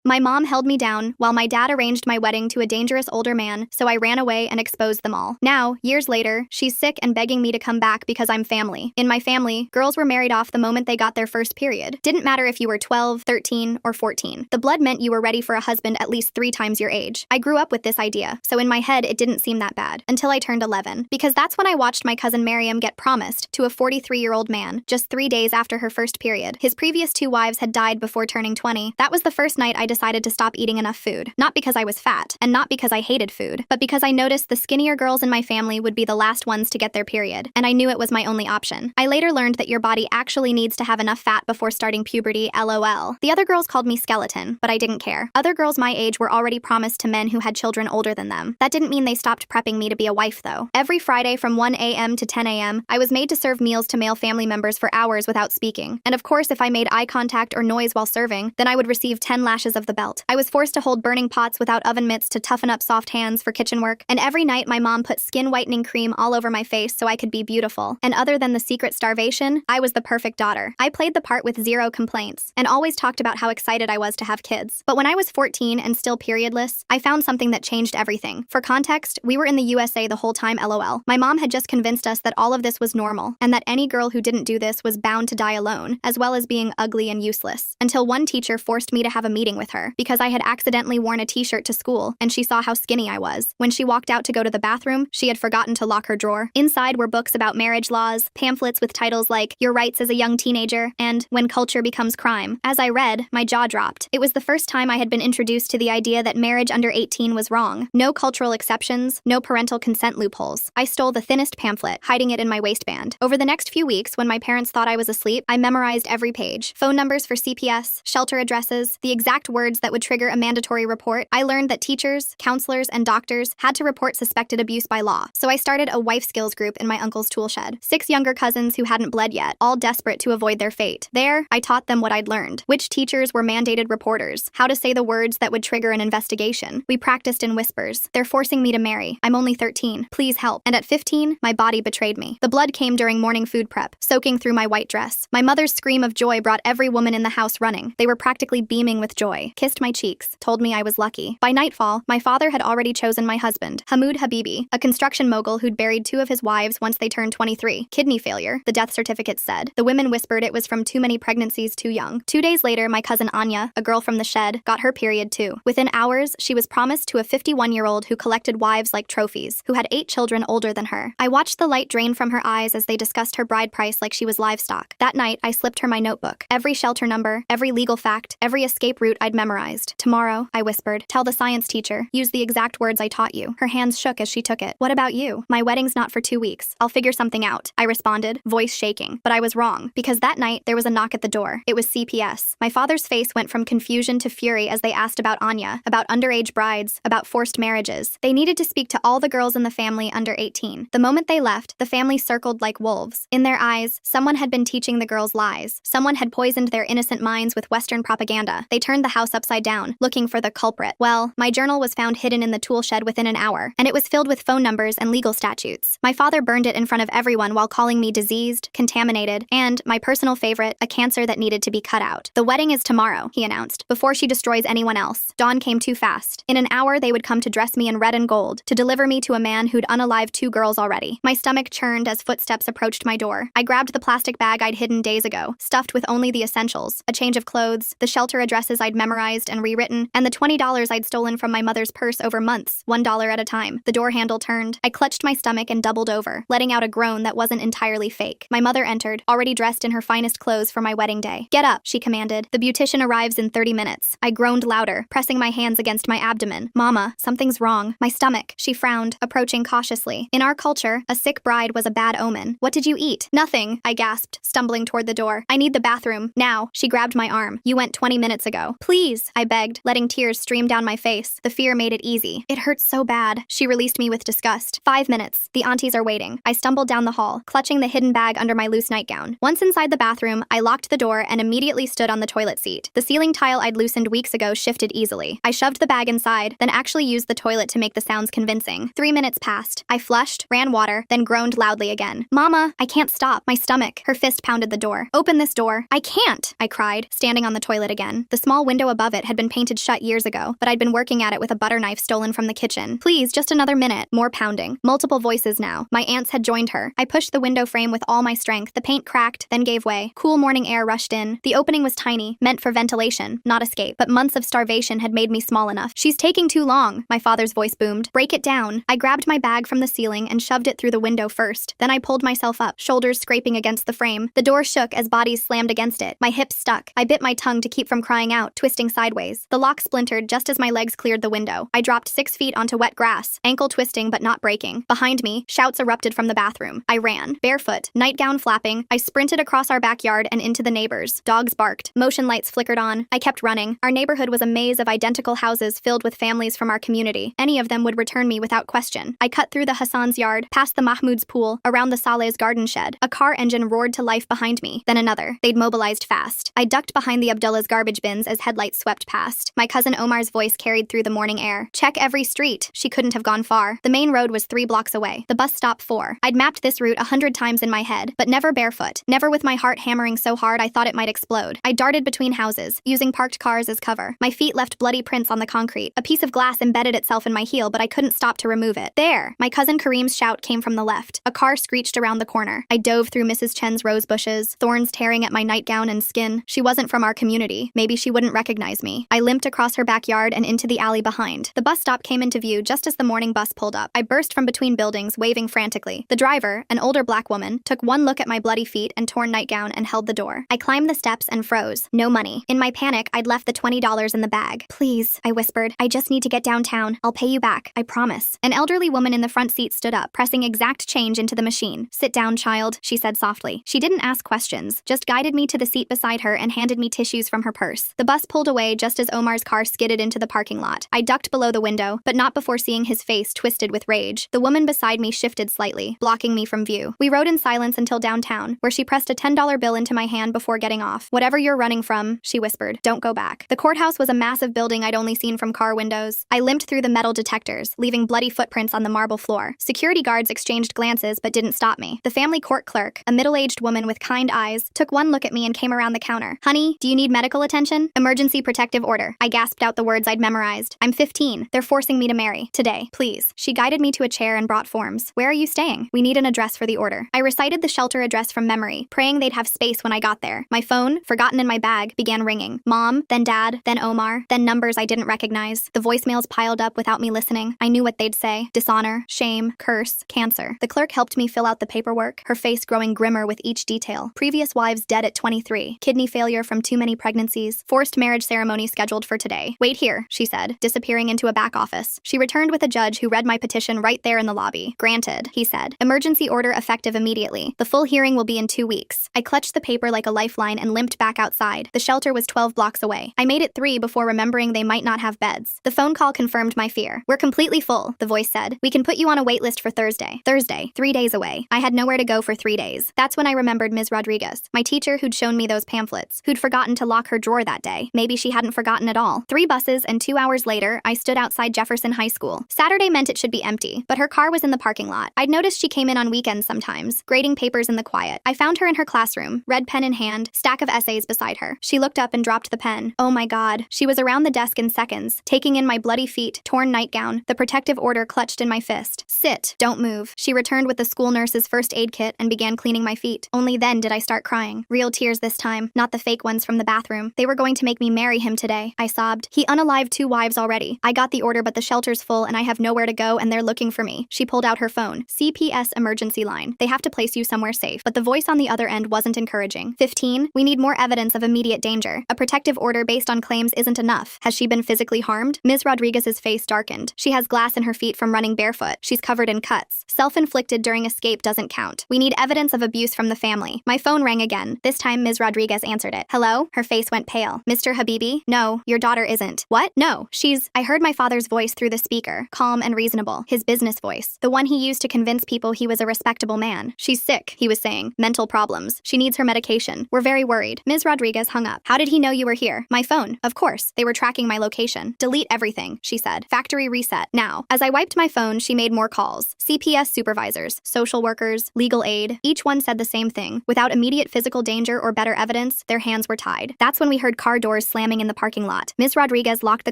My mom held me down while my dad arranged my wedding to a dangerous older man, so I ran away and exposed them all. Now, years later, she's sick and begging me to come back because I'm family. In my family, girls were married off the moment they got their first period. Didn't matter if you were 12, 13, or 14. The blood meant you were ready for a husband at least 3 times your age. I grew up with this idea, so in my head it didn't seem that bad, until I turned 11. Because that's when I watched my cousin Miriam get promised to a 43-year-old man, just 3 days after her first period. His previous 2 wives had died before turning 20. That was the first night I decided to stop eating enough food. Not because I was fat, and not because I hated food, but because I noticed the skinnier girls in my family would be the last ones to get their period, and I knew it was my only option. I later learned that your body actually needs to have enough fat before starting puberty, lol. The other girls called me skeleton, but I didn't care. Other girls my age were already promised to men who had children older than them. That didn't mean they stopped prepping me to be a wife, though. Every Friday from 1 a.m. to 10 a.m., I was made to serve meals to male family members for hours without speaking. And of course, if I made eye contact or noise while serving, then I would receive 10 lashes of the belt. I was forced to hold burning pots without oven mitts to toughen up soft hands for kitchen work, and every night my mom put skin whitening cream all over my face so I could be beautiful. And other than the secret starvation, I was the perfect daughter. I played the part with 0 complaints, and always talked about how excited I was to have kids. But when I was 14 and still periodless, I found something that changed everything. For context, we were in the USA the whole time, lol. My mom had just convinced us that all of this was normal, and that any girl who didn't do this was bound to die alone, as well as being ugly and useless. Until one teacher forced me to have a meeting with her, because I had accidentally worn a t-shirt to school, and she saw how skinny I was. When she walked out to go to the bathroom, she had forgotten to lock her drawer. Inside were books about marriage laws, pamphlets with titles like Your Rights as a Young Teenager and When Culture Becomes Crime. As I read, my jaw dropped. It was the first time I had been introduced to the idea that marriage under 18 was wrong. No cultural exceptions, no parental consent loopholes. I stole the thinnest pamphlet, hiding it in my waistband. Over the next few weeks, when my parents thought I was asleep, I memorized every page. Phone numbers for CPS, shelter addresses, the exact words that would trigger a mandatory report. I learned that teachers, counselors, and doctors had to report suspected abuse by law. So I started a wife skills group in my uncle's tool shed. 6 younger cousins who hadn't bled yet, all desperate to avoid their fate. There, I taught them what I'd learned. Which teachers were mandated reporters, how to say the words that would trigger an investigation. We practiced in whispers. They're forcing me to marry. I'm only 13. Please help. And at 15, my body betrayed me. The blood came during morning food prep, soaking through my white dress. My mother's scream of joy brought every woman in the house running. They were practically beaming with joy, kissed my cheeks, told me I was lucky. By nightfall, my father had already chosen my husband, Hamoud Habibi, a construction mogul who'd buried 2 of his wives once they turned 23. Kidney failure, the death certificate said. The women whispered it was from too many pregnancies too young. 2 days later, my cousin Anya, a girl from the shed, got her period too. Within hours, she was promised to a 51-year-old who collected wives like trophies, who had 8 children older than her. I watched the light drain from her eyes as they discussed her bride price like she was livestock. That night, I slipped her my notebook. Every shelter number, every legal fact, every escape route I'd memorized. Tomorrow, I whispered, tell the science teacher, use the exact words I taught you. Her hands shook as she took it. What about you? My wedding's not for 2 weeks. I'll figure something out, I responded, voice shaking. But I was wrong, because that night, there was a knock at the door. It was CPS. My father's face went from confusion to fury as they asked about Anya, about underage brides, about forced marriages. They needed to speak to all the girls in the family under 18. The moment they left, the family circled like wolves. In their eyes, someone had been teaching the girls lies. Someone had poisoned their innocent minds with Western propaganda. They turned the house upside down, looking for the culprit. Well, my journal was found hidden in the tool shed within an hour, and it was filled with phone numbers and legal statutes. My father burned it in front of everyone while calling me diseased, contaminated, and, my personal favorite, a cancer that needed to be cut out. The wedding is tomorrow, he announced, before she destroys anyone else. Dawn came too fast. In an hour, they would come to dress me in red and gold, to deliver me to a man who'd unalived 2 girls already. My stomach churned as footsteps approached my door. I grabbed the plastic bag I'd hidden days ago, stuffed with only the essentials, a change of clothes, the shelter addresses I'd memorized and rewritten, and the $20 I'd stolen from my mother's purse over months, $1 at a time. The door handle turned. I clutched my stomach and doubled over, letting out a groan that wasn't entirely fake. My mother entered, already dressed in her finest clothes for my wedding day. Get up, she commanded. The beautician arrives in 30 minutes. I groaned louder, pressing my hands against my abdomen. Mama, something's wrong. My stomach. She frowned, approaching cautiously. In our culture, a sick bride was a bad omen. What did you eat? Nothing, I gasped, stumbling toward the door. I need the bathroom. Now. She grabbed my arm. You went 20 minutes ago. Please, I begged, letting tears stream down my face. The fear made it easy. It hurts so bad. She released me with disgust. 5 minutes. The aunties are waiting. I stumbled down the hall, clutching the hidden bag under my loose nightgown. Once inside the bathroom, I locked the door and immediately stood on the toilet seat. The ceiling tile I'd loosened weeks ago shifted easily. I shoved the bag inside, then actually used the toilet to make the sounds convincing. 3 minutes passed. I flushed, ran water, then groaned loudly again. Mama, I can't stop. My stomach. Her fist pounded the door. Open this door. I can't, I cried, standing on the toilet again. The small window above it had been painted shut years ago, but I'd been working at it with a butter knife stolen from the kitchen. Please, just another minute. More pounding. Multiple voices now. My aunts had joined her. I pushed the window frame with all my strength. The paint cracked, then gave way. Cool morning air rushed in. The opening was tiny, meant for ventilation, not escape. But months of starvation had made me small enough. She's taking too long, my father's voice boomed. Break it down. I grabbed my bag from the ceiling and shoved it through the window first. Then I pulled myself up, shoulders scraping against the frame. The door shook as bodies slammed against it. My hips stuck. I bit my tongue to keep from crying out, twisting sideways. The lock splintered just as my legs cleared the window. I dropped 6 feet onto wet grass, ankle twisting but not breaking. Behind me, shouts erupted from the bathroom. I ran, barefoot, nightgown flapping. I sprinted across our backyard and into the neighbors. Dogs barked. Motion lights flickered on. I kept running. Our neighborhood was a maze of identical houses filled with families from our community. Any of them would return me without question. I cut through the Hassan's yard, past the Mahmoud's pool, around the Saleh's garden shed. A car engine roared to life behind me, then another. They'd mobilized fast. I ducked behind the Abdullah's garbage bins as headlights swept past. My cousin Omar's voice carried through the morning air. Check every street. She couldn't have gone far. The main road was 3 blocks away. The bus stop 4. I'd mapped this route 100 times in my head, but never barefoot. Never with my heart hammering so hard I thought it might explode. I darted between houses, using parked cars as cover. My feet left bloody prints on the concrete. A piece of glass embedded itself in my heel, but I couldn't stop to remove it. There! My cousin Kareem's shout came from the left. A car screeched around the corner. I dove through Mrs. Chen's rose bushes, thorns tearing at my nightgown and skin. She wasn't from our community. Maybe she wouldn't recognize me. I limped across her backyard and into the alley behind. The bus stop came into view just as the morning bus pulled up. I burst from between buildings, waving frantically. The driver, an older black woman, took one look at my bloody feet and torn nightgown and held the door. I climbed the steps and froze. No money. In my panic, I'd left the $20 in the bag. Please, I whispered. I just need to get downtown. I'll pay you back. I promise. An elderly woman in the front seat stood up, pressing exact change into the machine. Sit down, child, she said softly. She didn't ask questions, just guided me to the seat beside her and handed me tissues from her purse. The bus pulled away just as Omar's car skidded into the parking lot. I ducked below the window, but not before seeing his face twisted with rage. The woman beside me shifted slightly, blocking me from view. We rode in silence until downtown, where she pressed a $10 bill into my hand before getting off. Whatever you're running from, she whispered, don't go back. The courthouse was a massive building I'd only seen from car windows. I limped through the metal detectors, leaving bloody footprints on the marble floor. Security guards exchanged glances but didn't stop me. The family court clerk, a middle-aged woman with kind eyes, took one look at me and came around the counter. Honey, do you need medical attention? Emergency protective order. I gasped out the words I'd memorized. I'm 15. They're forcing me to marry. Today, please. She guided me to a chair and brought forms. Where are you staying? We need an address for the order. I recited the shelter address from memory, praying they'd have space when I got there. My phone, forgotten in my bag, began ringing. Mom, then Dad, then Omar, then numbers I didn't recognize. The voicemails piled up without me listening. I knew what they'd say. Dishonor, shame, curse, cancer. The clerk helped me fill out the paperwork, her face growing grimmer with each detail. Previous wives dead at 23. Kidney failure from too many pregnancies. Forced marriage ceremony scheduled for today. Wait here, she said, disappearing into a back office. She returned with a judge who read my petition right there in the lobby. Granted, he said. Emergency order effective immediately. The full hearing will be in 2 weeks. I clutched the paper like a lifeline and limped back outside. The shelter was 12 blocks away. I made it 3 before remembering they might not have beds. The phone call confirmed my fear. We're completely full, the voice said. We can put you on a wait list for Thursday. Thursday, 3 days away. I had nowhere to go for 3 days. That's when I remembered Ms. Rodriguez, my teacher who'd shown me those pamphlets, who'd forgotten to lock her drawer that day. Maybe she hadn't forgotten at all. 3 buses and 2 hours later, I stood outside Jefferson High School. Saturday meant it should be empty, but her car was in the parking lot. I'd noticed she came in on weekends sometimes, grading papers in the quiet. I found her in her classroom, red pen in hand, stack of essays beside her. She looked up and dropped the pen. Oh my God. She was around the desk in seconds, taking in my bloody feet, torn nightgown, the protective order clutched in my fist. Sit, don't move. She returned with the school nurse's first aid kit and began cleaning my feet. Only then did I start crying. Real tears this time, not the fake ones from the bathroom. They were going to make me marry him today, I sobbed. He unalived 2 wives already. I got the order but the shelter's full and I have nowhere to go and they're looking for me. She pulled out her phone. CPS emergency line. They have to place you somewhere safe. But the voice on the other end wasn't encouraging. 15. We need more evidence of immediate danger. A protective order based on claims isn't enough. Has she been physically harmed? Ms. Rodriguez's face darkened. She has glass in her feet from running barefoot. She's covered in cuts. Self-inflicted during escape doesn't count. We need evidence of abuse from the family. My phone rang again. This time Ms. Rodriguez answered it. Hello? Her face went pale. Mr. Habibi? No, your daughter isn't. What? No, I heard my father's voice through the speaker, calm and reasonable, his business voice, the one he used to convince people he was a respectable man. She's sick, he was saying. Mental problems. She needs her medication. We're very worried. Ms. Rodriguez hung up. How did he know you were here? My phone. Of course. They were tracking my location. Delete everything, she said. Factory reset. Now. As I wiped my phone, she made more calls. CPS supervisors, social workers, legal aid. Each one said the same thing. Without immediate physical danger or better evidence, their hands were tied. That's when we heard car doors slam slamming in the parking lot. Ms. Rodriguez locked the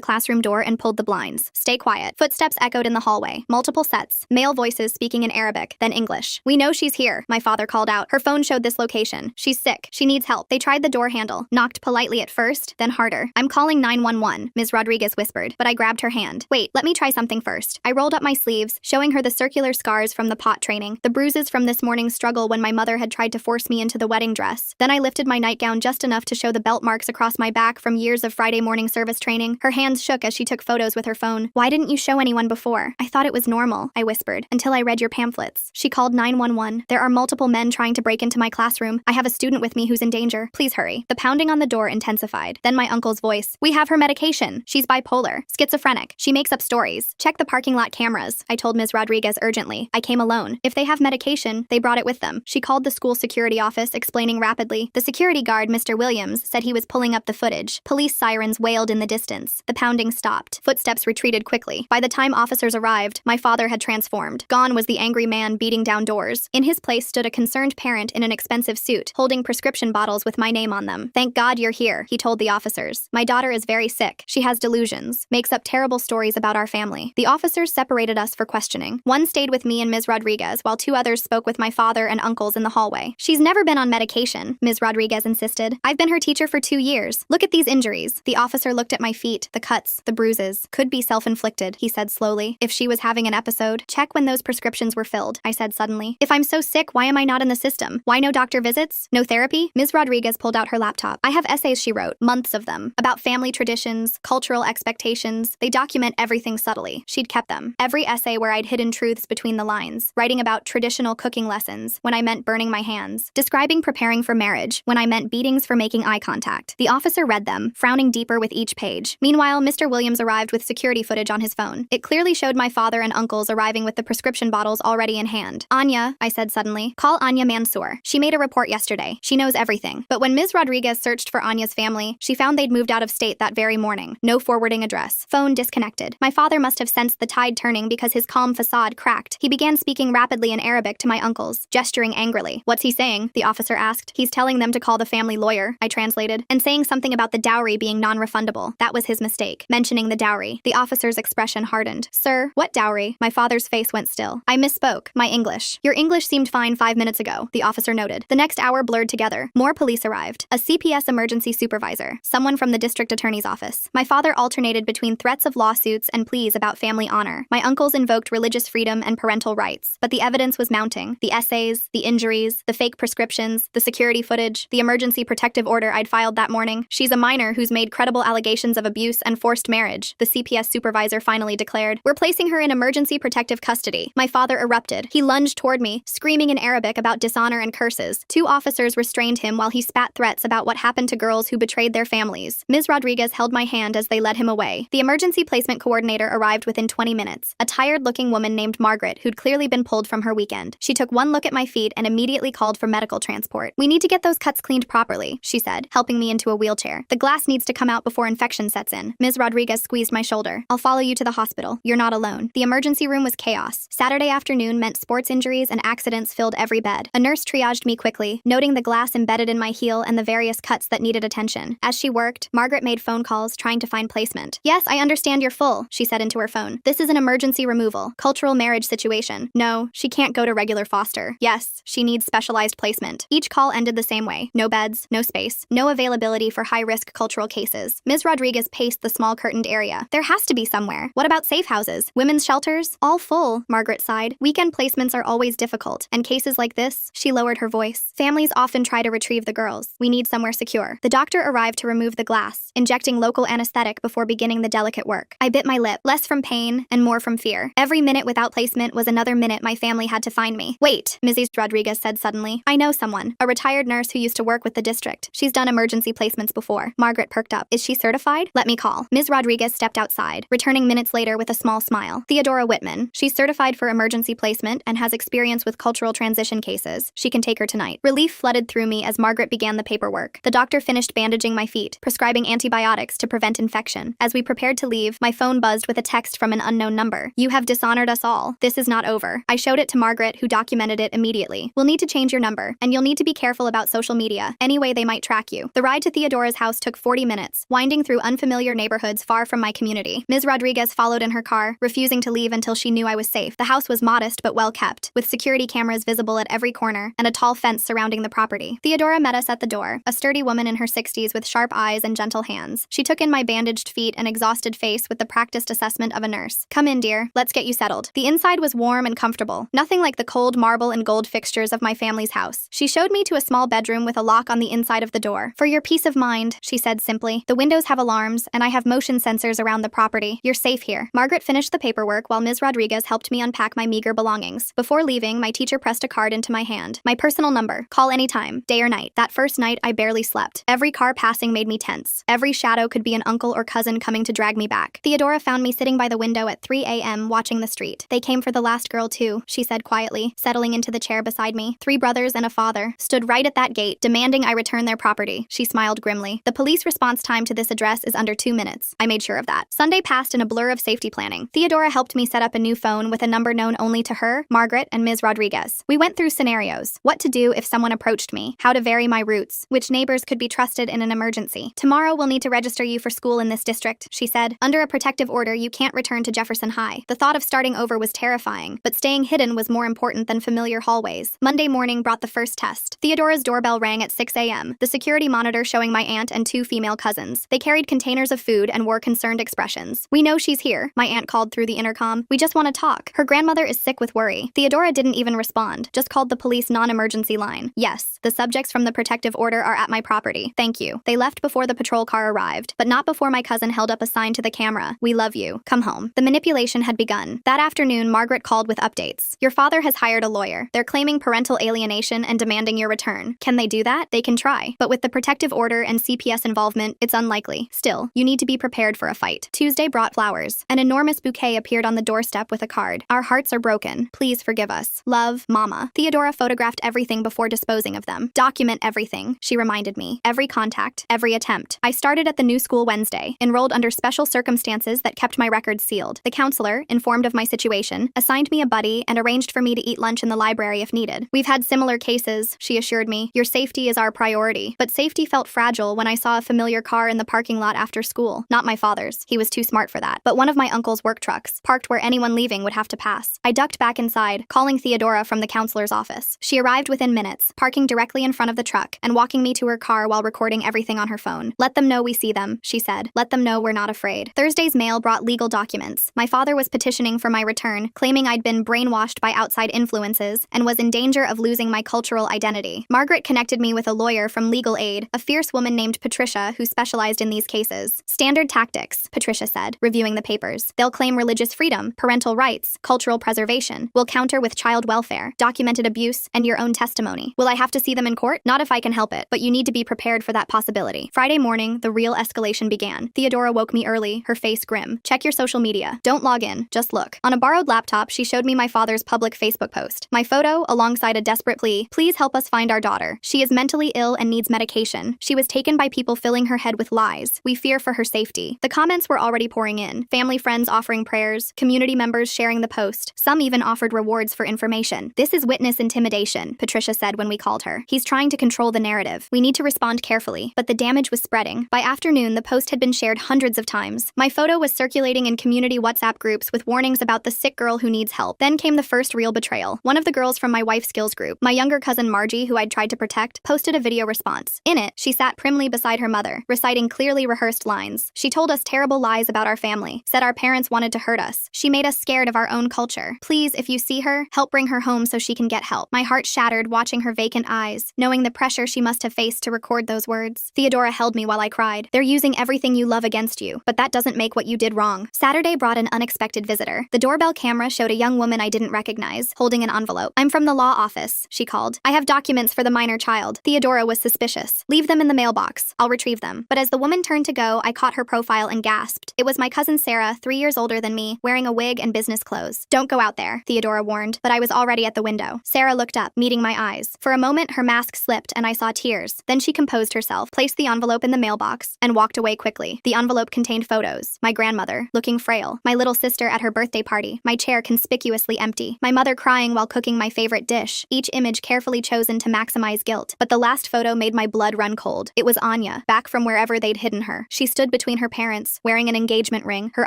classroom door and pulled the blinds. Stay quiet. Footsteps echoed in the hallway. Multiple sets. Male voices speaking in Arabic, then English. We know she's here, my father called out. Her phone showed this location. She's sick. She needs help. They tried the door handle, knocked politely at first, then harder. I'm calling 911, Ms. Rodriguez whispered, but I grabbed her hand. Wait, let me try something first. I rolled up my sleeves, showing her the circular scars from the pot training, the bruises from this morning's struggle when my mother had tried to force me into the wedding dress. Then I lifted my nightgown just enough to show the belt marks across my back from years of Friday morning service training. Her hands shook as she took photos with her phone. Why didn't you show anyone before? I thought it was normal, I whispered, until I read your pamphlets. She called 911. There are multiple men trying to break into my classroom. I have a student with me who's in danger. Please hurry. The pounding on the door intensified. Then my uncle's voice. We have her medication. She's bipolar, schizophrenic. She makes up stories. Check the parking lot cameras, I told Ms. Rodriguez urgently. I came alone. If they have medication, they brought it with them. She called the school security office, explaining rapidly. The security guard, Mr. Williams, said he was pulling up the footage. Police sirens wailed in the distance. The pounding stopped. Footsteps retreated quickly. By the time officers arrived, my father had transformed. Gone was the angry man beating down doors. In his place stood a concerned parent in an expensive suit, holding prescription bottles with my name on them. Thank God you're here, he told the officers. My daughter is very sick. She has delusions. Makes up terrible stories about our family. The officers separated us for questioning. One stayed with me and Ms. Rodriguez, while two others spoke with my father and uncles in the hallway. She's never been on medication, Ms. Rodriguez insisted. I've been her teacher for 2 years. Look at these injuries. The officer looked at my feet, the cuts, the bruises. Could be self-inflicted, he said slowly. If she was having an episode, check when those prescriptions were filled, I said suddenly. If I'm so sick, why am I not in the system? Why no doctor visits? No therapy? Ms. Rodriguez pulled out her laptop. I have essays she wrote, months of them, about family traditions, cultural expectations. They document everything subtly. She'd kept them. Every essay where I'd hidden truths between the lines, writing about traditional cooking lessons when I meant burning my hands, describing preparing for marriage when I meant beatings for making eye contact. The officer read them, frowning deeper with each page. Meanwhile, Mr. Williams arrived with security footage on his phone. It clearly showed my father and uncles arriving with the prescription bottles already in hand. Anya, I said suddenly. Call Anya Mansour. She made a report yesterday. She knows everything. But when Ms. Rodriguez searched for Anya's family, she found they'd moved out of state that very morning. No forwarding address. Phone disconnected. My father must have sensed the tide turning because his calm facade cracked. He began speaking rapidly in Arabic to my uncles, gesturing angrily. What's he saying? The officer asked. He's telling them to call the family lawyer, I translated, and saying something about the dowry being non-refundable. That was his mistake. Mentioning the dowry. The officer's expression hardened. Sir, what dowry? My father's face went still. I misspoke. My English. Your English seemed fine 5 minutes ago, the officer noted. The next hour blurred together. More police arrived. A CPS emergency supervisor. Someone from the district attorney's office. My father alternated between threats of lawsuits and pleas about family honor. My uncles invoked religious freedom and parental rights. But the evidence was mounting. The essays, the injuries, the fake prescriptions, the security footage, the emergency protective order I'd filed that morning. She's a minor who's made credible allegations of abuse and forced marriage, the CPS supervisor finally declared. We're placing her in emergency protective custody. My father erupted. He lunged toward me, screaming in Arabic about dishonor and curses. Two officers restrained him while he spat threats about what happened to girls who betrayed their families. Ms. Rodriguez held my hand as they led him away. The emergency placement coordinator arrived within 20 minutes. A tired-looking woman named Margaret who'd clearly been pulled from her weekend. She took one look at my feet and immediately called for medical transport. We need to get those cuts cleaned properly, she said, helping me into a wheelchair. The glass needs to come out before infection sets in. Ms. Rodriguez squeezed my shoulder. I'll follow you to the hospital. You're not alone. The emergency room was chaos. Saturday afternoon meant sports injuries and accidents filled every bed. A nurse triaged me quickly, noting the glass embedded in my heel and the various cuts that needed attention. As she worked, Margaret made phone calls trying to find placement. Yes, I understand you're full, she said into her phone. This is an emergency removal, cultural marriage situation. No, she can't go to regular foster. Yes, she needs specialized placement. Each call ended the same way. No beds, no space, no availability for high-risk cultural cases. Ms. Rodriguez paced the small curtained area. There has to be somewhere. What about safe houses? Women's shelters? All full, Margaret sighed. Weekend placements are always difficult, and cases like this, she lowered her voice. Families often try to retrieve the girls. We need somewhere secure. The doctor arrived to remove the glass, injecting local anesthetic before beginning the delicate work. I bit my lip, less from pain and more from fear. Every minute without placement was another minute my family had to find me. Wait, Mrs. Rodriguez said suddenly. I know someone, a retired nurse who used to work with the district. She's done emergency placements before. Margaret perked up. Is she certified? Let me call. Ms. Rodriguez stepped outside, returning minutes later with a small smile. Theodora Whitman. She's certified for emergency placement and has experience with cultural transition cases. She can take her tonight. Relief flooded through me as Margaret began the paperwork. The doctor finished bandaging my feet, prescribing antibiotics to prevent infection. As we prepared to leave, my phone buzzed with a text from an unknown number. You have dishonored us all. This is not over. I showed it to Margaret, who documented it immediately. We'll need to change your number, and you'll need to be careful about social media. Any way they might track you. The ride to Theodora's house took took 40 minutes, winding through unfamiliar neighborhoods far from my community. Ms. Rodriguez followed in her car, refusing to leave until she knew I was safe. The house was modest but well kept, with security cameras visible at every corner and a tall fence surrounding the property. Theodora met us at the door, a sturdy woman in her 60s with sharp eyes and gentle hands. She took in my bandaged feet and exhausted face with the practiced assessment of a nurse. "Come in, dear. Let's get you settled." The inside was warm and comfortable, nothing like the cold marble and gold fixtures of my family's house. She showed me to a small bedroom with a lock on the inside of the door. "For your peace of mind," she said simply. "The windows have alarms, and I have motion sensors around the property. You're safe here." Margaret finished the paperwork while Ms. Rodriguez helped me unpack my meager belongings. Before leaving, my teacher pressed a card into my hand. "My personal number. Call anytime, day or night." That first night, I barely slept. Every car passing made me tense. Every shadow could be an uncle or cousin coming to drag me back. Theodora found me sitting by the window at 3 a.m. watching the street. "They came for the last girl too," she said quietly, settling into the chair beside me. "3 brothers and a father stood right at that gate, demanding I return their property." She smiled grimly. "The police response time to this address is under 2 minutes. I made sure of that." Sunday passed in a blur of safety planning. Theodora helped me set up a new phone with a number known only to her, Margaret, and Ms. Rodriguez. We went through scenarios: what to do if someone approached me, how to vary my routes, which neighbors could be trusted in an emergency. "Tomorrow we'll need to register you for school in this district," she said. "Under a protective order, you can't return to Jefferson High." The thought of starting over was terrifying, but staying hidden was more important than familiar hallways. Monday morning brought the first test. Theodora's doorbell rang at 6 a.m., the security monitor showing my aunt and 2 female cousins. They carried containers of food and wore concerned expressions. "We know she's here," my aunt called through the intercom. "We just want to talk. Her grandmother is sick with worry." Theodora didn't even respond, just called the police non-emergency line. "Yes, the subjects from the protective order are at my property. Thank you." They left before the patrol car arrived, but not before my cousin held up a sign to the camera. "We love you. Come home." The manipulation had begun. That afternoon, Margaret called with updates. "Your father has hired a lawyer. They're claiming parental alienation and demanding your return." Can they do that? They can try. But with the protective order and CPS involvement, it's unlikely. Still, you need to be prepared for a fight. Tuesday brought flowers. An enormous bouquet appeared on the doorstep with a card. "Our hearts are broken. Please forgive us. Love, Mama." Theodora photographed everything before disposing of them. "Document everything," she reminded me. "Every contact, every attempt." I started at the new school Wednesday, enrolled under special circumstances that kept my records sealed. The counselor, informed of my situation, assigned me a buddy and arranged for me to eat lunch in the library if needed. "We've had similar cases," she assured me. "Your safety is our priority." But safety felt fragile when I saw a familiar car in the parking lot after school. Not my father's. He was too smart for that. But one of my uncle's work trucks, parked where anyone leaving would have to pass. I ducked back inside, calling Theodora from the counselor's office. She arrived within minutes, parking directly in front of the truck and walking me to her car while recording everything on her phone. "Let them know we see them," she said. "Let them know we're not afraid." Thursday's mail brought legal documents. My father was petitioning for my return, claiming I'd been brainwashed by outside influences and was in danger of losing my cultural identity. Margaret connected me with a lawyer from Legal Aid, a fierce woman named Patricia who specialized in these cases. "Standard tactics," Patricia said, reviewing the papers. "They'll claim religious freedom, parental rights, cultural preservation. We'll counter with child welfare, documented abuse, and your own testimony. Will I have to see them in court? Not if I can help it, but you need to be prepared for that possibility." Friday morning, the real escalation began. Theodora woke me early, her face grim. "Check your social media. Don't log in, just look." On a borrowed laptop, she showed me my father's public Facebook post. My photo, alongside a desperate plea: "Please help us find our daughter. She is mentally ill and needs medication. She was taken by people filling her head with lies. We fear for her safety." The comments were already pouring in. Family friends offering prayers, community members sharing the post. Some even offered rewards for information. "This is witness intimidation," Patricia said when we called her. "He's trying to control the narrative. We need to respond carefully." But the damage was spreading. By afternoon, the post had been shared hundreds of times. My photo was circulating in community WhatsApp groups with warnings about the sick girl who needs help. Then came the first real betrayal. One of the girls from my wife's skills group, my younger cousin Margie, who I'd tried to protect, posted a video response. In it, she sat primly beside her mother, reciting clearly rehearsed lines. She told us terrible lies about our family, said our parents wanted to hurt us. She made us scared of our own culture. "Please, if you see her, help bring her home so she can get help." My heart shattered watching her vacant eyes, knowing the pressure she must have faced to record those words. Theodora held me while I cried. "They're using everything you love against you, but that doesn't make what you did wrong." Saturday brought an unexpected visitor. The doorbell camera showed a young woman I didn't recognize, holding an envelope. "I'm from the law office," she called. "I have documents for the minor child." Theodora was suspicious. "Leave them in the mailbox. I'll retrieve them." But as the woman turned to go, I caught her profile and gasped. It was my cousin Sarah, 3 years older than me, wearing a wig and business clothes. "Don't go out there," Theodora warned, but I was already at the window. Sarah looked up, meeting my eyes. For a moment, her mask slipped and I saw tears. Then she composed herself, placed the envelope in the mailbox, and walked away quickly. The envelope contained photos. My grandmother, looking frail. My little sister at her birthday party. My chair conspicuously empty. My mother crying while cooking my favorite dish. Each image carefully chosen to maximize guilt. But the last photo made my blood run cold. It was Anya, back from wherever they'd hidden her. She stood between her parents, wearing an engagement ring, her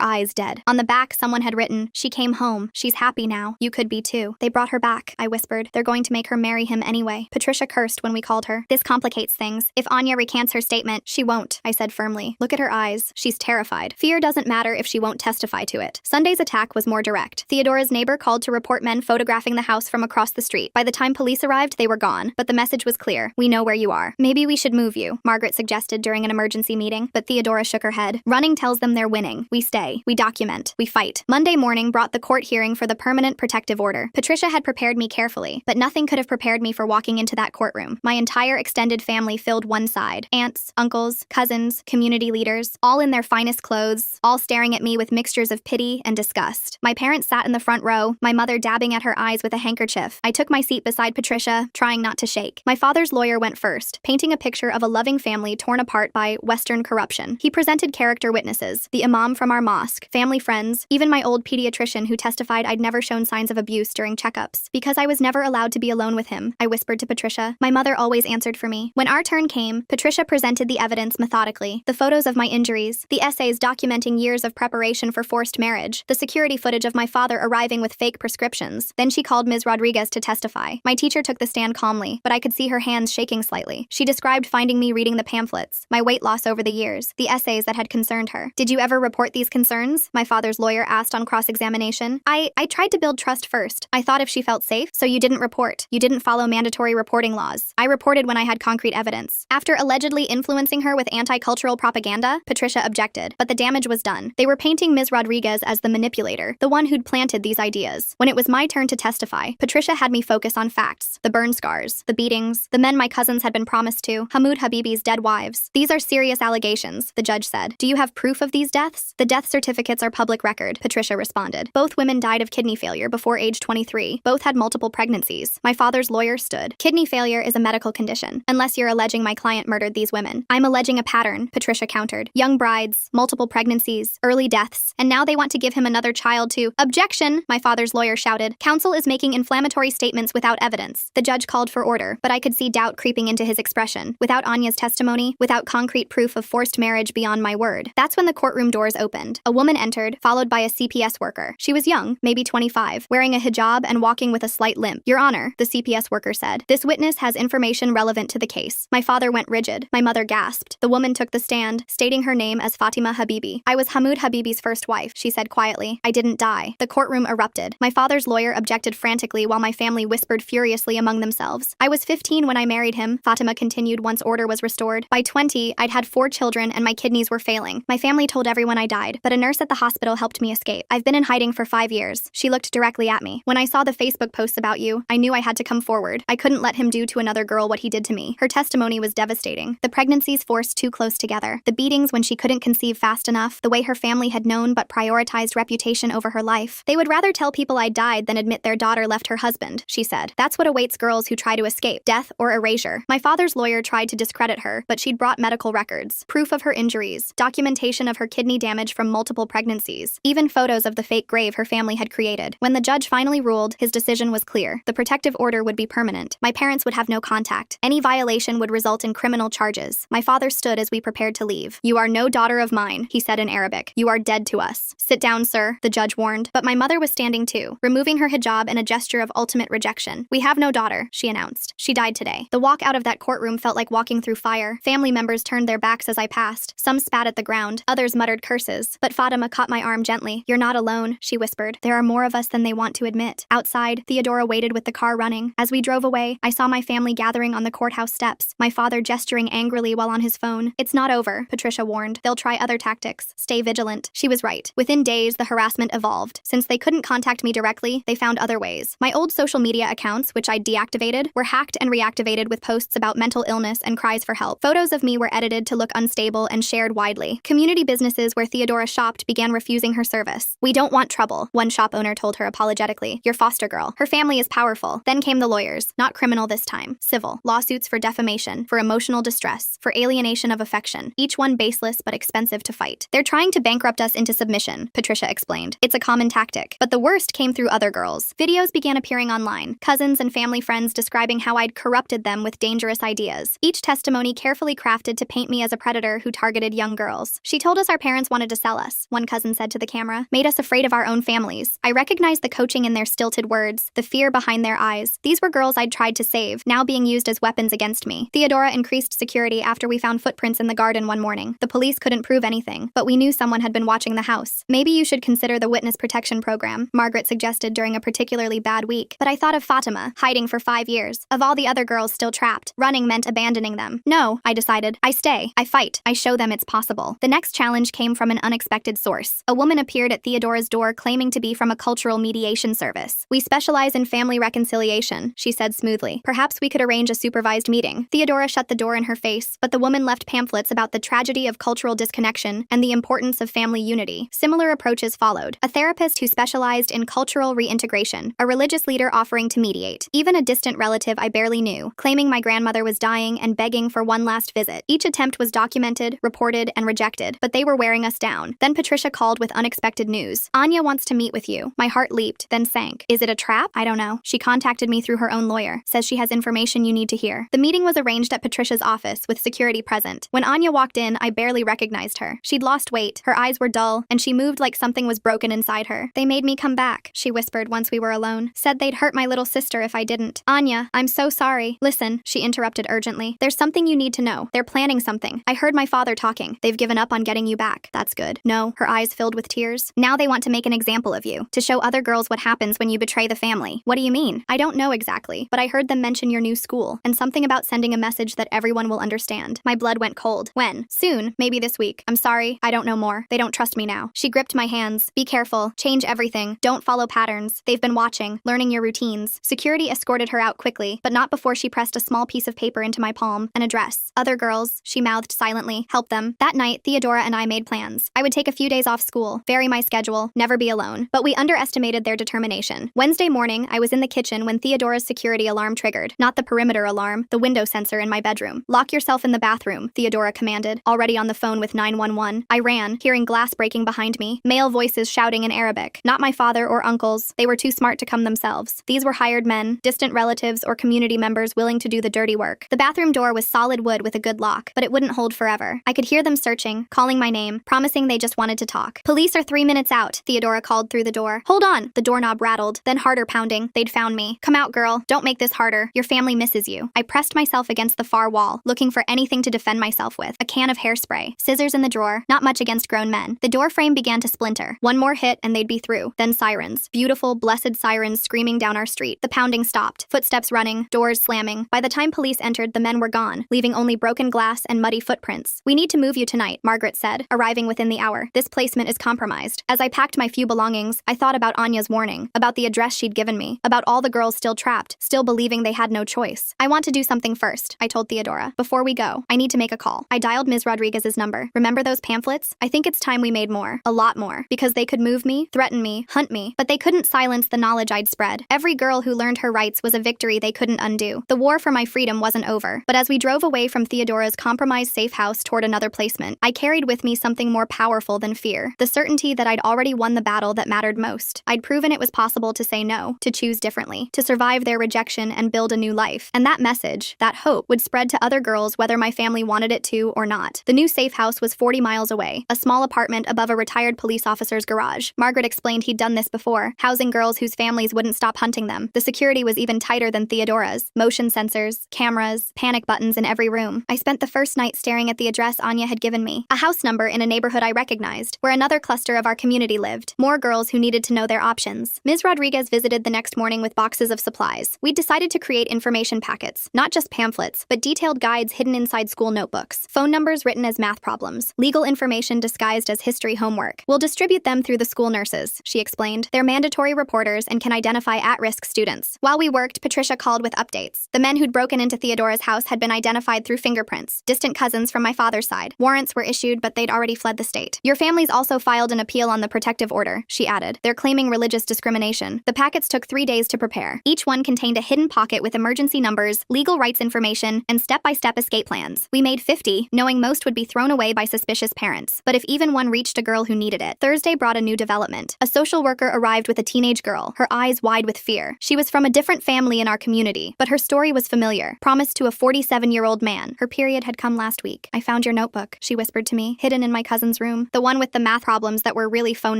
eyes dead. On the back, someone had written, "She came home. She's happy now. You could be too." They brought her back, I whispered. They're going to make her marry him anyway. Patricia cursed when we called her. This complicates things. If Anya recants her statement, she won't, I said firmly. Look at her eyes. She's terrified. Fear doesn't matter if she won't testify to it. Sunday's attack was more direct. Theodora's neighbor called to report men photographing the house from across the street. By the time police arrived, they were gone, but the message was clear. We know where you are. Maybe we should move you, Margaret suggested during an emergency meeting, but Theodora shook her head. Running tells them they're winning. We stay. We document. We fight. Monday morning brought the court hearing for the permanent protective order. Patricia had prepared me carefully, but nothing could have prepared me for walking into that courtroom. My entire extended family filled one side. Aunts, uncles, cousins, community leaders, all in their finest clothes, all staring at me with mixtures of pity and disgust. My parents sat in the front row, my mother dabbing at her eyes with a handkerchief. I took my seat beside Patricia, trying not to shake. My father's lawyer went first, painting a picture of a loving family torn apart by Western corruption. He presented character witnesses, the imam from our mosque, family friends, even my old pediatrician who testified I'd never shown signs of abuse during checkups. Because I was never allowed to be alone with him, I whispered to Patricia. My mother always answered for me. When our turn came, Patricia presented the evidence methodically. The photos of my injuries, the essays documenting years of preparation for forced marriage, the security footage of my father arriving with fake prescriptions. Then she called Ms. Rodriguez to testify. My teacher took the stand calmly, but I could see her hands shaking slightly. She described finding me reading the pamphlets, my weight loss over the years, the essays that had concerned her. Did you ever report these concerns? My father's lawyer asked on cross-examination. I tried to build trust first. I thought if she felt safe, so you didn't report. You didn't follow mandatory reporting laws. I reported when I had concrete evidence. After allegedly influencing her with anti-cultural propaganda, Patricia objected, but the damage was done. They were painting Ms. Rodriguez as the manipulator, the one who'd planted these ideas. When it was my turn to testify, Patricia had me focus on facts, the burn scars, the beatings, the men my cousins had been promised to, Hamoud Habibi's dead wives. These are serious allegations, the judge said. Do you have proof of these deaths? The death certificates are public record, Patricia responded. Both women died of kidney failure before age 23. Both had multiple pregnancies. My father's lawyer stood. Kidney failure is a medical condition, unless you're alleging my client murdered these women. I'm alleging a pattern, Patricia countered. Young brides, multiple pregnancies, early deaths, and now they want to give him another child to— Objection, my father's lawyer shouted. Counsel is making inflammatory statements without evidence. The judge called for order, but I could see doubt creeping into his expression. Without Anya's testimony, without concrete proof of forced marriage beyond my word. That's when the courtroom doors opened. A woman entered, followed by a CPS worker. She was young, maybe 25, wearing a hijab and walking with a slight limp. Your Honor, the CPS worker said, this witness has information relevant to the case. My father went rigid. My mother gasped. The woman took the stand, stating her name as Fatima Habibi. I was Hamoud Habibi's first wife, she said quietly. I didn't die. The courtroom erupted. My father's lawyer objected frantically while my family whispered furiously among themselves. I was 15 when I married him, Fatima continued once order was restored. By 20, I'd had 4 children and my kidneys were failing. My family told everyone I died, but a nurse at the hospital helped me escape. I've been in hiding for 5 years. She looked directly at me. When I saw the Facebook posts about you, I knew I had to come forward. I couldn't let him do to another girl what he did to me. Her testimony was devastating. The pregnancies forced too close together. The beatings when she couldn't conceive fast enough. The way her family had known but prioritized reputation over her life. They would rather tell people I died than admit their daughter left her husband, she said. That's what awaits girls who try to escape, death or erasure. My father's lawyer tried to discredit her, but she'd brought medical records, proof of her injuries, documentation of her kidney damage from multiple pregnancies, even photos of the fake grave her family had created. When the judge finally ruled, his decision was clear. The protective order would be permanent. My parents would have no contact. Any violation would result in criminal charges. My father stood as we prepared to leave. You are no daughter of mine, he said in Arabic. You are dead to us. Sit down, sir, the judge warned. But my mother was standing too, removing her hijab in a gesture of ultimate rejection. We have no daughter, she announced. She died today. The walk out of that courtroom felt like walking through fire. Family members turned their backs as I passed. Some spat at the ground. Others muttered curses. But Fatima caught my arm gently. You're not alone, she whispered. There are more of us than they want to admit. Outside, Theodora waited with the car running. As we drove away, I saw my family gathering on the courthouse steps, my father gesturing angrily while on his phone. It's not over, Patricia warned. They'll try other tactics. Stay vigilant. She was right. Within days, the harassment evolved. Since they couldn't contact me directly, they found other ways. My old social media accounts, which I'd deactivated, were hacked and reactivated with posts about mental illness and cries for help. Photos of me were edited to look unstable and shared widely. Community businesses where Theodora shopped began refusing her service. We don't want trouble, one shop owner told her apologetically. Your foster girl. Her family is powerful. Then came the lawyers. Not criminal this time. Civil. Lawsuits for defamation, for emotional distress, for alienation of affection. Each one baseless but expensive to fight. They're trying to bankrupt us into submission, Patricia explained. It's a common tactic. But the worst came through other girls. Videos began appearing online. Cousins and family friends describing how I'd corrupted them with dangerous ideas. Each testimony carefully crafted to paint me as a predator who targeted young girls. She told us our parents wanted to sell us, one cousin said to the camera, made us afraid of our own families. I recognized the coaching in their stilted words, the fear behind their eyes. These were girls I'd tried to save, now being used as weapons against me. Theodora increased security after we found footprints in the garden one morning. The police couldn't prove anything, but we knew someone had been watching the house. Maybe you should consider the witness protection program, Margaret suggested during a particularly bad week. But I thought of Fatima, hiding for 5 years. Of all the other girls still trapped, running meant abandoning them. No, I decided. I stay. I fight. I show them it's possible. The next challenge came from an unexpected source. A woman appeared at Theodora's door claiming to be from a cultural mediation service. We specialize in family reconciliation, she said smoothly. Perhaps we could arrange a supervised meeting. Theodora shut the door in her face, but the woman left pamphlets about the tragedy of cultural disconnection and the importance of family unity. Similar approaches followed. A therapist who specialized in cultural reintegration, a religious leader offering to mediate, even a distant relative I barely knew, claiming my grandmother was dying and begging for one last visit. Each attempt was documented, reported, and rejected, but they were wearing us down. Then Patricia called with unexpected news. Anya wants to meet with you. My heart leaped, then sank. Is it a trap? I don't know. She contacted me through her own lawyer, says she has information you need to hear. The meeting was arranged at Patricia's office with security present. When Anya walked in, I barely recognized her. She'd lost weight, her eyes were dull, and she moved like something was broken inside her. They made me come back, she whispered once we were alone. Said they'd hurt my little sister if I didn't. Anya, I'm so sorry. Listen, she interrupted urgently. There's something you need to know. They're planning something. I heard my father talking. They've given up on getting you back. That's good. No, her eyes filled with tears. Now they want to make an example of you, to show other girls what happens when you betray the family. What do you mean? I don't know exactly, but I heard them mention your new school, and something about sending a message that everyone will understand. My blood went cold. When? Soon. Maybe this week. I'm sorry. I don't know more. They don't trust me now. She gripped my hands. Be careful. Change everything. Don't follow patterns. They've been watching, learning your routines. Security escorted her out quickly, but not before she pressed a small piece of paper into my palm, an address. Other girls, she mouthed silently, help them. That night, Theodora and I made plans. I would take a few days off school, vary my schedule, never be alone. But we underestimated their determination. Wednesday morning, I was in the kitchen when Theodora's security alarm triggered. Not the perimeter alarm, the window sensor in my bedroom. Lock yourself in the bathroom, Theodora commanded, already on the phone with 911. I ran, hearing glass breaking behind me, male voices shouting in Arabic. Not my father or uncles. They were too smart to come themselves. These were hired men, distant relatives or community members willing to do the dirty work. The bathroom door was solid wood with a good lock, but it wouldn't hold forever. I could hear them searching, calling my name, promising they just wanted to talk. Police are 3 minutes out, Theodora called through the door. Hold on! The doorknob rattled, then harder pounding. They'd found me. Come out, girl. Don't make this harder. Your family misses you. I pressed myself against the far wall, looking for anything to defend myself with. A can of hairspray, scissors in the drawer, not much against grown men. The door frame began to splinter. One more hit and they'd be through. Then sirens. Beautiful, blessed sirens screaming down our street. The pounding stopped. Footsteps running, doors slamming. By the time police entered, the men were gone, leaving only broken glass and muddy footprints. We need to move you tonight, Margaret said, arriving within the hour. This placement is compromised. As I packed my few belongings, I thought about Anya's warning, about the address she'd given me, about all the girls still trapped, still believing they had no choice. I want to do something first, I told Theodora. Before we go, I need to make a call. I dialed Ms. Rodriguez's number. Remember those pamphlets? I think it's time we made more. A lot more. Because they could move me, threaten me, hunt me, but they couldn't silence the knowledge I'd spread. Every girl who learned her rights was a victory they couldn't undo. The war for my freedom wasn't over. But as we drove away from Theodora's compromised safe house toward another placement, I carried with me something more powerful than fear. The certainty that I'd already won the battle that mattered most. I'd proven it was possible to say no, to choose differently, to survive their rejection and build a new life. And that message, that hope, would spread to other girls whether my family wanted it to or not. The new safe house was 40 miles away, a small apartment above a retired police officer's garage. Margaret explained he'd done this before, housing girls whose families wouldn't stop hunting them. The security was even tighter than Theodora's. Motion sensors, cameras, panic buttons in every room. I spent the first night staring at the address Anya had given me, a house number in a neighborhood I recognized, where another cluster of our community lived. More girls who needed to know their options. Ms. Rodriguez visited the next morning with boxes of supplies. We'd decided to create information packets, not just pamphlets, but detailed guides hidden inside school notebooks, phone numbers written as math problems, legal information disguised as history homework. We'll distribute them through the school nurses, she explained. They're mandatory reporters and can identify at-risk students. While we worked, Patricia called with updates. The men who'd broken into Theodora's house had been identified through fingerprints, distant cousins from my father's side. Warrants were issued, but they'd already fled the state. Your family's also filed an appeal on the protective order, she added. They're claiming religious discrimination. The packets took 3 days to prepare. Each one contained a hidden pocket with emergency numbers, legal rights information, and step-by-step escape plans. We made 50, knowing most would be thrown away by suspicious parents. But if even one reached a girl who needed it. Thursday brought a new development. A social worker arrived with a teenage girl, her eyes wide with fear. She was from a different family in our community, but her story was familiar. Promised to a 47-year-old man. Her period had come last week. I found your notebook, she whispered to me, hidden in my cousin's room. The one with the math problems that were really phone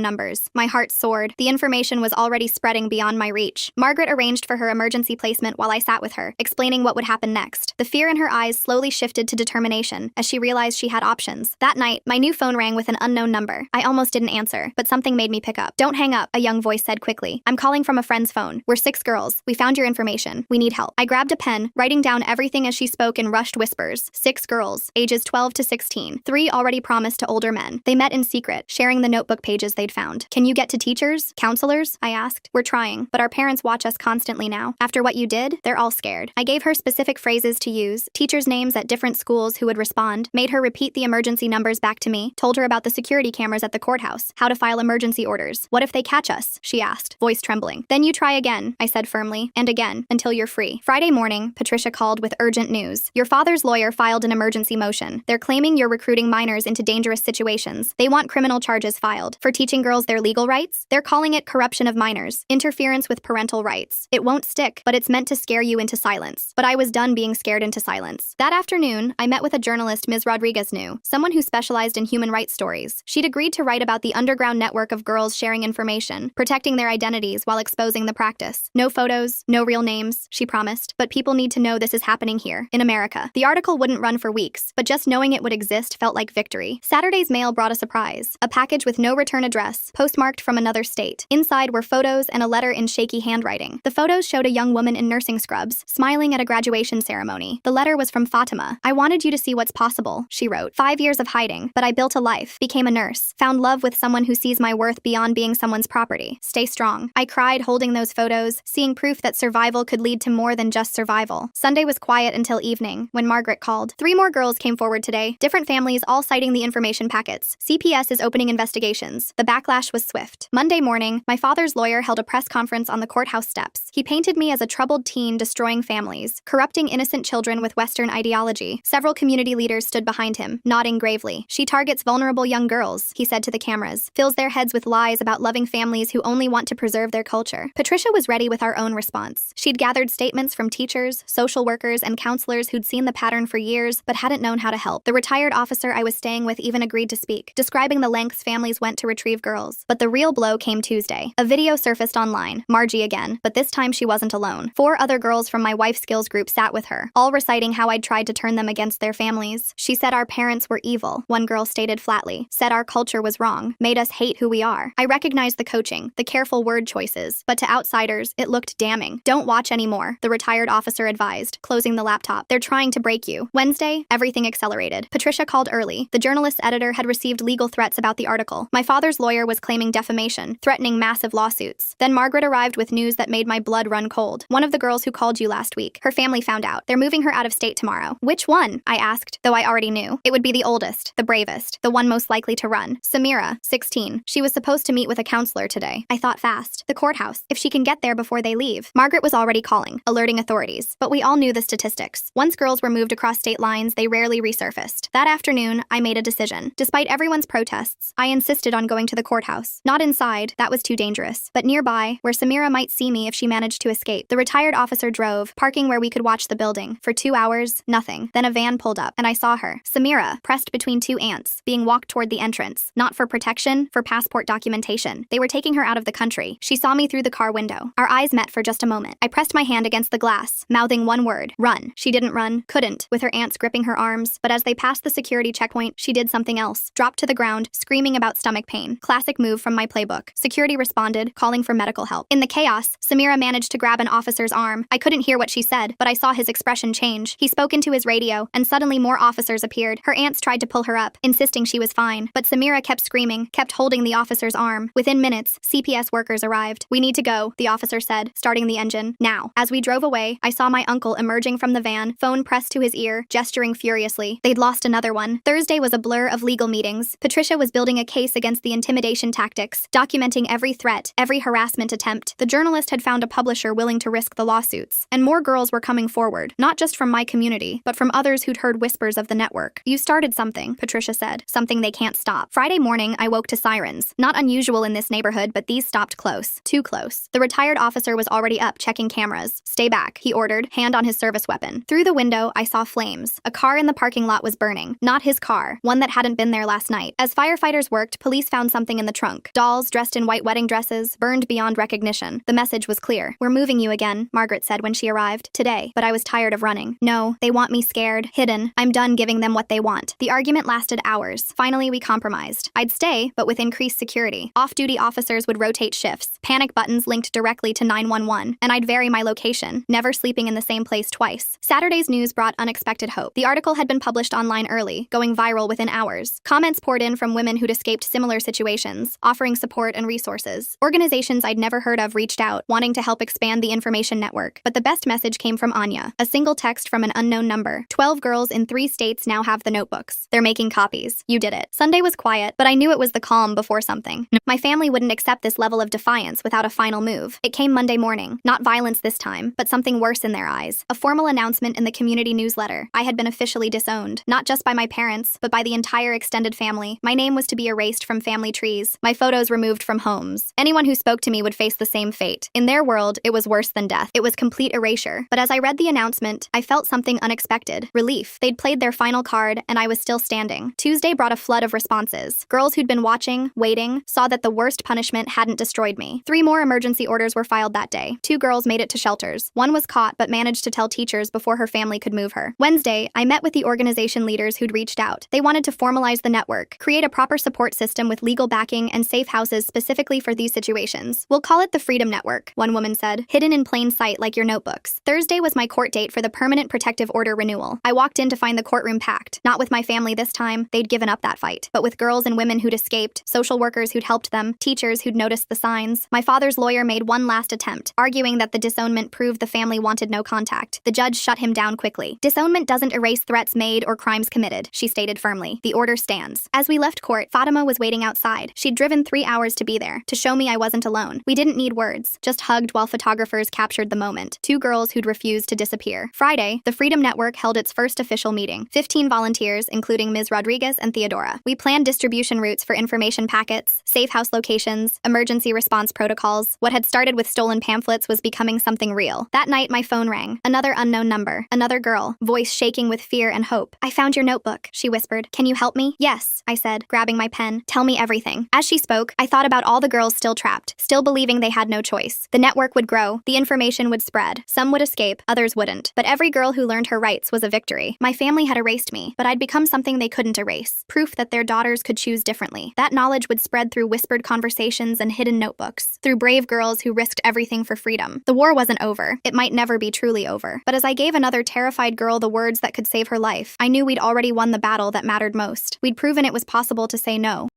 numbers. My heart soared. The information was already spreading beyond my reach. Margaret arranged for her emergency placement while I sat with her, explaining what would happen next. The fear in her eyes slowly shifted to determination as she realized she had options. That night, my new phone rang with an unknown number. I almost didn't answer, but something made me pick up. Don't hang up, a young voice said quickly. I'm calling from a friend's phone. We're 6 girls. We found your information. We need help. I grabbed a pen, writing down everything as she spoke in rushed whispers. 6 girls, ages 12 to 16. 3 already promised to older men. They met in secret, sharing the notebook pages they'd found. Can you get to teachers? Counselors? I asked. We're trying, but our parents watch us constantly now. After what you did, they're all scared. I gave her specific phrases to use, teachers' names at different schools who would respond, made her repeat the emergency numbers back to me, told her about the security cameras at the courthouse, how to file emergency orders. What if they catch us? She asked, voice trembling. Then you try again, I said firmly, and again, until you're free. Friday morning, Patricia called with urgent news. Your father's lawyer filed an emergency motion. They're claiming you're recruiting minors into dangerous situations. They want criminal charges filed. For teaching girls their legal rights? They're calling it corruption of minors, interference with parental rights. It won't stick, but it's meant to scare you into silence. But I was done being scared into silence. That afternoon, I met with a journalist Ms. Rodriguez knew, someone who specialized in human rights stories. She'd agreed to write about the underground network of girls sharing information, protecting their identities while exposing the practice. No photos, no real names, she promised, but people need to know this is happening here, in America. The article wouldn't run for weeks, but just knowing it would exist felt like victory. Saturday's mail brought a surprise. A package with no return address, postmarked from another state. Inside were photos and a letter in shaky handwriting. The photos showed a young woman in nursing scrubs, smiling at a graduation ceremony. The letter was from Fatima. I wanted you to see what's possible, she wrote. 5 years of hiding, but I built a life, became a nurse, found love with someone who sees my worth beyond being someone's property. Stay strong. I cried holding those photos, seeing proof that survival could lead to more than just survival. Sunday was quiet until evening, when Margaret called. 3 more girls came forward today, different families all citing the information packets. CPS is opening investigations. The backlash was swift. Monday morning, my father's lawyer held a press conference on the courthouse steps. He painted me as a troubled teen destroying families, corrupting innocent children with Western ideology. Several community leaders stood behind him, nodding gravely. She targets vulnerable young girls, he said to the cameras, fills their heads with lies about loving families who only want to preserve their culture. Patricia was ready with our own response. She'd gathered statements from teachers, social workers, and counselors who'd seen the pattern for years but hadn't known how to help. The retired officer I was staying with even agreed to speak, describing the lengths families went to retrieve girls. But the real blow came Tuesday. A video surfaced online. Margie again, but this time she wasn't alone. 4 other girls from my wife skills group sat with her, all reciting how I'd tried to turn them against their families. She said our parents were evil, one girl stated flatly, said our culture was wrong, made us hate who we are. I recognized the coaching, the careful word choices, but to outsiders, it looked damning. Don't watch anymore, the retired officer advised, closing the laptop. They're trying to break you. Wednesday, everything accelerated. Patricia called early. The journalist editor had received legal threats about the article. My father's lawyer was claiming defamation, threatening massive lawsuits. Then Margaret arrived with news that made my blood run cold. One of the girls who called you last week. Her family found out. They're moving her out of state tomorrow. Which one? I asked, though I already knew. It would be the oldest, the bravest, the one most likely to run. Samira, 16. She was supposed to meet with a counselor today. I thought fast. The courthouse. If she can get there before they leave. Margaret was already calling, alerting authorities. But we all knew the statistics. Once girls were moved across state lines, they rarely resurfaced. That afternoon, I made a decision. Despite everyone's protests, I insisted on going to the courthouse. Not inside, that was too dangerous, but nearby, where Samira might see me if she managed to escape. The retired officer drove, parking where we could watch the building. For 2 hours, nothing. Then a van pulled up, and I saw her. Samira, pressed between 2 ants, being walked toward the entrance. Not for protection, for passport documentation. They were taking her out of the country. She saw me through the car window. Our eyes met for just a moment. I pressed my hand against the glass, mouthing one word, run. She didn't run, couldn't, with her ants gripping her arms, but as they passed the security checkpoint, she did something else. Dropped to the ground, screaming about stomach pain. Classic move from my playbook. Security responded, calling for medical help. In the chaos, Samira managed to grab an officer's arm. I couldn't hear what she said, but I saw his expression change. He spoke into his radio, and suddenly more officers appeared. Her aunts tried to pull her up, insisting she was fine, but Samira kept screaming, kept holding the officer's arm. Within minutes, CPS workers arrived. We need to go, the officer said, starting the engine. Now. As we drove away, I saw my uncle emerging from the van, phone pressed to his ear, gesturing furiously. They'd lost another one. Thursday was a blur of legal meetings. Patricia was building a case against the intimidation tactics, documenting every threat, every harassment attempt. The journalist had found a publisher willing to risk the lawsuits, and more girls were coming forward, not just from my community, but from others who'd heard whispers of the network. You started something, Patricia said, something they can't stop. Friday morning, I woke to sirens. Not unusual in this neighborhood, but these stopped close. Too close. The retired officer was already up, checking cameras. Stay back, he ordered, hand on his service weapon. Through the window, I saw flames flames. A car in the parking lot was burning. Not his car, one that hadn't been there last night. As firefighters worked, police found something in the trunk. Dolls dressed in white wedding dresses, burned beyond recognition. The message was clear. "We're moving you again," Margaret said when she arrived. "Today." But I was tired of running. "No, they want me scared, hidden. I'm done giving them what they want." The argument lasted hours. Finally, we compromised. I'd stay, but with increased security. Off-duty officers would rotate shifts. Panic buttons linked directly to 911. And I'd vary my location, never sleeping in the same place twice. Saturday's news brought unexpected hope. The article had been published online early, going viral within hours. Comments poured in from women who'd escaped similar situations, offering support and resources. Organizations I'd never heard of reached out, wanting to help expand the information network. But the best message came from Anya. A single text from an unknown number. 12 girls in 3 states now have the notebooks. They're making copies. You did it. Sunday was quiet, but I knew it was the calm before something. My family wouldn't accept this level of defiance without a final move. It came Monday morning. Not violence this time, but something worse in their eyes. A formal announcement in the community newsletter. I had been officially disowned, not just by my parents, but by the entire extended family. My name was to be erased from family trees, my photos removed from homes. Anyone who spoke to me would face the same fate. In their world, it was worse than death. It was complete erasure. But as I read the announcement, I felt something unexpected. Relief. They'd played their final card, and I was still standing. Tuesday brought a flood of responses. Girls who'd been watching, waiting, saw that the worst punishment hadn't destroyed me. 3 more emergency orders were filed that day. 2 girls made it to shelters. One was caught but managed to tell teachers before her family could move her. Wednesday, I met with the organization leaders who'd reached out. They wanted to formalize the network, create a proper support system with legal backing and safe houses specifically for these situations. "We'll call it the Freedom Network," one woman said, "hidden in plain sight like your notebooks." Thursday was my court date for the permanent protective order renewal. I walked in to find the courtroom packed. Not with my family this time, they'd given up that fight, but with girls and women who'd escaped, social workers who'd helped them, teachers who'd noticed the signs. My father's lawyer made one last attempt, arguing that the disownment proved the family wanted no contact. The judge shut him down quickly. "Disownment doesn't erase threats made or crimes committed," she stated firmly. "The order stands." As we left court, Fatima was waiting outside. She'd driven 3 hours to be there, to show me I wasn't alone. We didn't need words, just hugged while photographers captured the moment. 2 girls who'd refused to disappear. Friday, the Freedom Network held its first official meeting. 15 volunteers, including Ms. Rodriguez and Theodora. We planned distribution routes for information packets, safe house locations, emergency response protocols. What had started with stolen pamphlets was becoming something real. That night, my phone rang. Another unknown number. Another girl, voice shaking with fear and hope. "I found your notebook," she whispered. "Can you help me?" "Yes," I said, grabbing my pen. "Tell me everything." As she spoke, I thought about all the girls still trapped, still believing they had no choice. The network would grow. The information would spread. Some would escape, others wouldn't. But every girl who learned her rights was a victory. My family had erased me, but I'd become something they couldn't erase. Proof that their daughters could choose differently. That knowledge would spread through whispered conversations and hidden notebooks. Through brave girls who risked everything for freedom. The war wasn't over. It might never be truly over. But as I gave another terrified girl the words that could save her life, I knew we'd already won the battle that mattered most. We'd proven it was possible to say no.